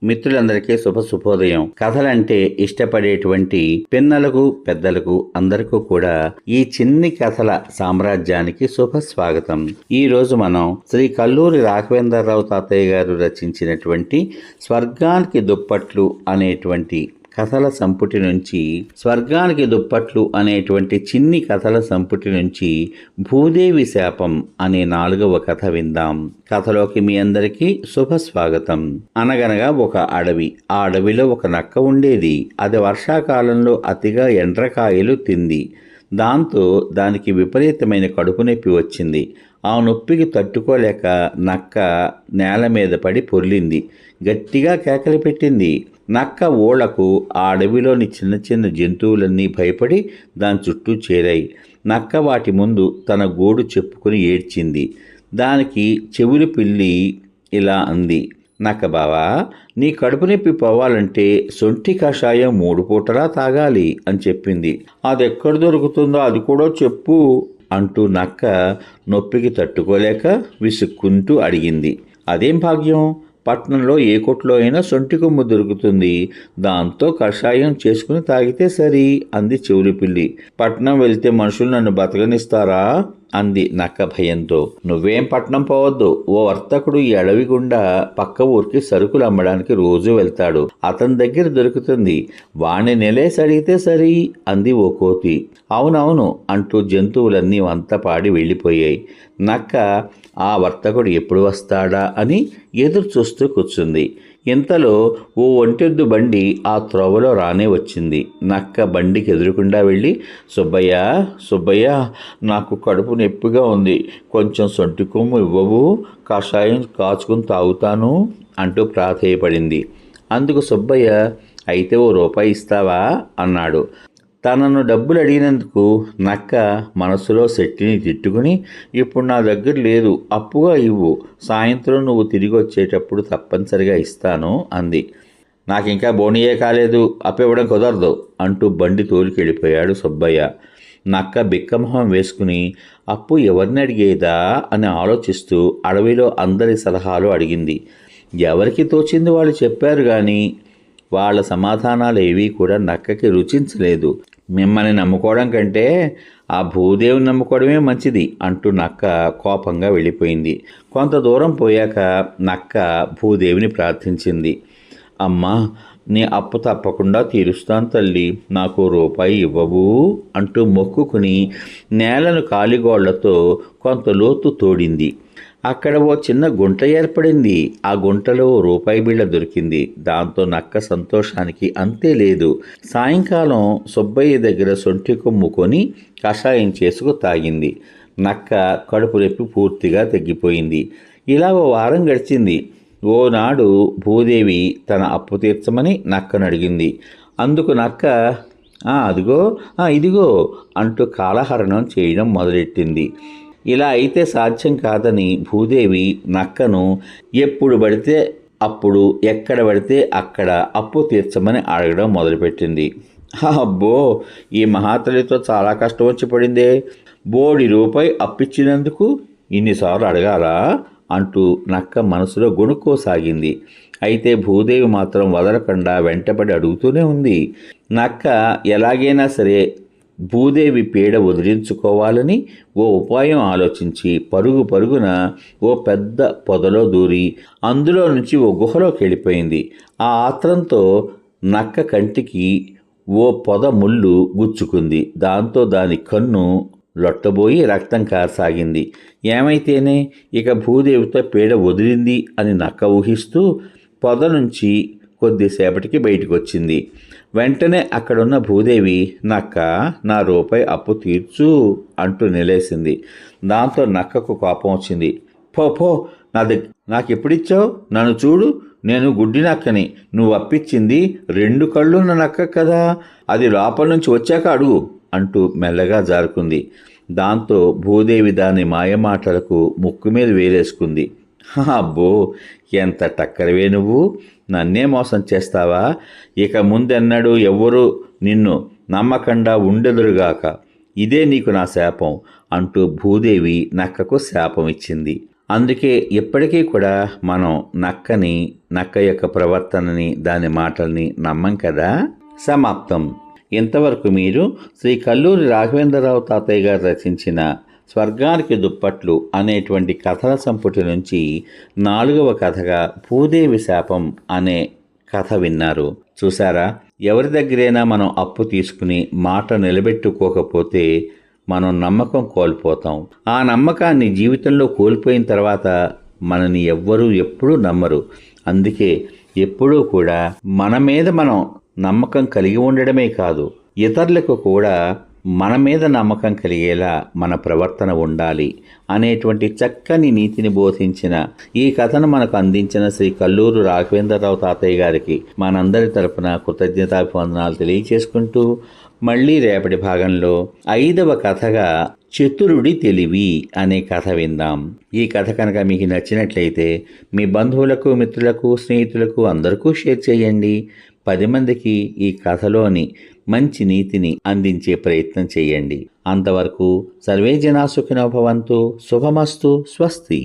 మిత్రులందరికీ శుభోదయం. కథలంటే ఇష్టపడేటువంటి పిన్నలకు పెద్దలకు అందరికీ కూడా ఈ చిన్ని కథల సామ్రాజ్యానికి స్వాగతం. ఈ రోజు మనం శ్రీ కల్లూరి రాఘవేంద్రరావు తాతయ్య గారు రచించినటువంటి స్వర్గానికి దుప్పట్లు అనేటువంటి కథల సంపుటి నుంచి స్వర్గానికి దుప్పట్లు అనేటువంటి చిన్ని కథల సంపుటి నుంచి భూదేవి శాపం అనే 4వ కథ విందాం. కథలోకి మీ అందరికీ స్వాగతం. అనగనగా ఒక అడవి. ఆ అడవిలో ఒక నక్క ఉండేది. అది వర్షాకాలంలో అతిగా ఎండ్రకాయలు తింది. దాంతో దానికి విపరీతమైన కడుపు నొప్పి వచ్చింది. ఆ నొప్పికి తట్టుకోలేక నక్క నేల మీద పడి పొర్లింది. గట్టిగా కేకలు పెట్టింది. నక్క ఊళ్ళకు ఆ అడవిలోని చిన్న చిన్న జంతువులన్నీ భయపడి దాని చుట్టూ చేరాయి. నక్క వాటి ముందు తన గోడు చెప్పుకుని ఏడ్చింది. దానికి చెవులు పిల్లి ఇలా అంది, నక్క బావా, నీ కడుపు నొప్పి పోవాలంటే సొంటి కషాయం 3 పూటలా తాగాలి అని చెప్పింది. అది ఎక్కడ దొరుకుతుందో అది కూడా చెప్పు అంటూ నక్క నొప్పికి తట్టుకోలేక విసుక్కుంటూ అడిగింది. అదేం భాగ్యం, పట్నంలో ఏ కొట్లో అయినా సొంటి కొమ్ము దొరుకుతుంది, దాంతో కషాయం చేసుకుని తాగితే సరి అంది చెవులు పిల్లి. పట్నం వెళ్తే మనుషులు నన్ను బతకనిస్తారా అంది నక్క భయంతో. నువ్వేం పట్నం పోవద్దు. ఓ వర్తకుడు ఈ అడవి గుండా పక్క ఊరికి సరుకులు అమ్మడానికి రోజు వెళ్తాడు. అతని దగ్గర దొరుకుతుంది. వాణ్ణి నెలేసి అడిగితే సరి అంది ఓ కోతి. అవునవును అంటూ జంతువులన్నీ వంత పాడి వెళ్ళిపోయాయి. నక్క ఆ వర్తకుడు ఎప్పుడు వస్తాడా అని ఎదురు చూస్తూ కూర్చుంది. ఇంతలో ఓ ఒంటెద్దు బండి ఆ త్రోవలో రానే వచ్చింది. నక్క బండికి ఎదురుకుండా వెళ్ళి, సుబ్బయ్య, నాకు కడుపు నొప్పిగా ఉంది, కొంచెం సొంటి కొమ్ము ఇవ్వవు, కషాయం కాచుకుని తాగుతాను అంటూ ప్రాధేయపడింది. అందుకు సుబ్బయ్య, అయితే ఓ రూపాయి ఇస్తావా అన్నాడు. తనను డబ్బులు అడిగినందుకు నక్క మనసులో శెట్టిని తిట్టుకుని, ఇప్పుడు నా దగ్గర లేదు, అప్పుగా ఇవ్వు, సాయంత్రం నువ్వు తిరిగి వచ్చేటప్పుడు తప్పనిసరిగా ఇస్తాను అంది. నాకింకా బోనియే కాలేదు, అప్పివ్వడం కుదరదు అంటూ బండి తోలికెళ్ళిపోయాడు సుబ్బయ్య. నక్క బిక్కమొహం వేసుకుని అప్పు ఎవరిని అడిగేదా అని ఆలోచిస్తూ అడవిలో అందరి సలహాలు అడిగింది. ఎవరికి తోచింది వాళ్ళు చెప్పారు కానీ వాళ్ళ సమాధానాలు ఏవీ కూడా నక్కకి రుచించలేదు. మిమ్మల్ని నమ్ముకోవడం కంటే ఆ భూదేవిని నమ్ముకోవడమే మంచిది అంటూ నక్క కోపంగా వెళ్ళిపోయింది. కొంత దూరం పోయాక నక్క భూదేవిని ప్రార్థించింది. అమ్మా, నీ అప్పు తప్పకుండా తీరుస్తాను తల్లి, నాకు రూపాయి ఇవ్వవు అంటూ మొక్కుకుని నేలను కాలిగోళ్లతో కొంత లోతు తోడింది. అక్కడ ఓ చిన్న గుంట ఏర్పడింది. ఆ గుంటలో రూపాయి బిళ్ళ దొరికింది. దాంతో నక్క సంతోషానికి అంతే లేదు. సాయంకాలం సుబ్బయ్య దగ్గర సొంటి కొమ్ము కొని కషాయం చేసుకు తాగింది. నక్క కడుపు నొప్పి పూర్తిగా తగ్గిపోయింది. ఇలా ఓ వారం గడిచింది. ఓనాడు భూదేవి తన అప్పు తీర్చమని నక్కను అడిగింది. అందుకు నక్క ఇదిగో అంటూ కాలహరణం చేయడం మొదలెట్టింది. ఇలా అయితే సాధ్యం కాదని భూదేవి నక్కను ఎప్పుడు పడితే అప్పుడు ఎక్కడ పడితే అక్కడ అప్పు తీర్చమని అడగడం మొదలుపెట్టింది. అబ్బో, ఈ మహాతల్లితో చాలా కష్టం వచ్చి పడిందే, బోడి రూపాయి అప్పిచ్చినందుకు ఇన్నిసార్లు అడగాలా అంటూ నక్క మనసులో గొణుక్కోసాగింది. అయితే భూదేవి మాత్రం వదలకుండా వెంటబడి అడుగుతూనే ఉంది. నక్క ఎలాగైనా సరే భూదేవి పీడ వదిలించుకోవాలని ఓ ఉపాయం ఆలోచించి పరుగున ఓ పెద్ద పొదలో దూరి అందులో నుంచి ఓ గుహలోకి వెళ్ళిపోయింది. ఆ ఆత్రంతో నక్క కంటికి ఓ పొద ముళ్ళు గుచ్చుకుంది. దాంతో దాని కన్ను లొట్టబోయి రక్తం కారసాగింది. ఏమైతేనే ఇక భూదేవితో పీడ వదిలింది అని నక్క ఊహిస్తూ పొద నుంచి కొద్దిసేపటికి బయటకు వచ్చింది. వెంటనే అక్కడున్న భూదేవి, నక్క, నా రూపాయి అప్పు తీర్చు అంటూ నిలేసింది. దాంతో నక్కకు కోపం వచ్చింది. పో నాకెప్పుడిచ్చావు, నన్ను చూడు, నేను గుడ్డి నక్కని, నువ్వు అప్పిచ్చింది 2 కళ్ళున్న నక్క కదా, అది లోపల నుంచి వచ్చాక అడుగు అంటూ మెల్లగా జారుకుంది. దాంతో భూదేవి దాని మాయమాటలకు ముక్కు మీద వేలేసుకుంది. అబ్బో, ఎంత టక్కరవే నువ్వు, నన్నే మోసం చేస్తావా, ఇక ముందెన్నడూ ఎవ్వరూ నిన్ను నమ్మకుండా ఉండెదురుగాక, ఇదే నీకు నా శాపం అంటూ భూదేవి నక్కకు శాపం ఇచ్చింది. అందుకే ఎప్పటికీ కూడా మనం నక్క యొక్క ప్రవర్తనని, దాని మాటల్ని నమ్మం కదా. సమాప్తం. ఇంతవరకు మీరు శ్రీ కల్లూరి రాఘవేంద్రరావు తాతయ్య గారు రచించిన స్వర్గానికి దుప్పట్లు అనేటువంటి కథల సంపుటి నుంచి 4వ కథగా భూదేవి శాపం అనే కథ విన్నారు. చూసారా, ఎవరి దగ్గరైనా మనం అప్పు తీసుకుని మాట నిలబెట్టుకోకపోతే మనం నమ్మకం కోల్పోతాం. ఆ నమ్మకాన్ని జీవితంలో కోల్పోయిన తర్వాత మనని ఎవ్వరూ ఎప్పుడూ నమ్మరు. అందుకే ఎప్పుడూ కూడా మన మీద మనం నమ్మకం కలిగి ఉండడమే కాదు, ఇతరులకు కూడా మన మీద నమ్మకం కలిగేలా మన ప్రవర్తన ఉండాలి అనేటువంటి చక్కని నీతిని బోధించిన ఈ కథను మనకు అందించిన శ్రీ కల్లూరు రాఘవేంద్రరావు తాతయ్య గారికి మనందరి తరపున కృతజ్ఞతాభివందనాలు తెలియచేసుకుంటూ, మళ్ళీ రేపటి భాగంలో 5వ కథగా చతురుడి తెలివి అనే కథ విందాం. ఈ కథ కనుక మీకు నచ్చినట్లయితే మీ బంధువులకు, మిత్రులకు, స్నేహితులకు అందరికీ షేర్ చేయండి. 10 మందికి ఈ కథలోని మంచి నీతిని అందించే ప్రయత్నం చేయండి. అంతవరకు సర్వే జనా సుఖినో భవంతు. శుభమస్తు. స్వస్తి.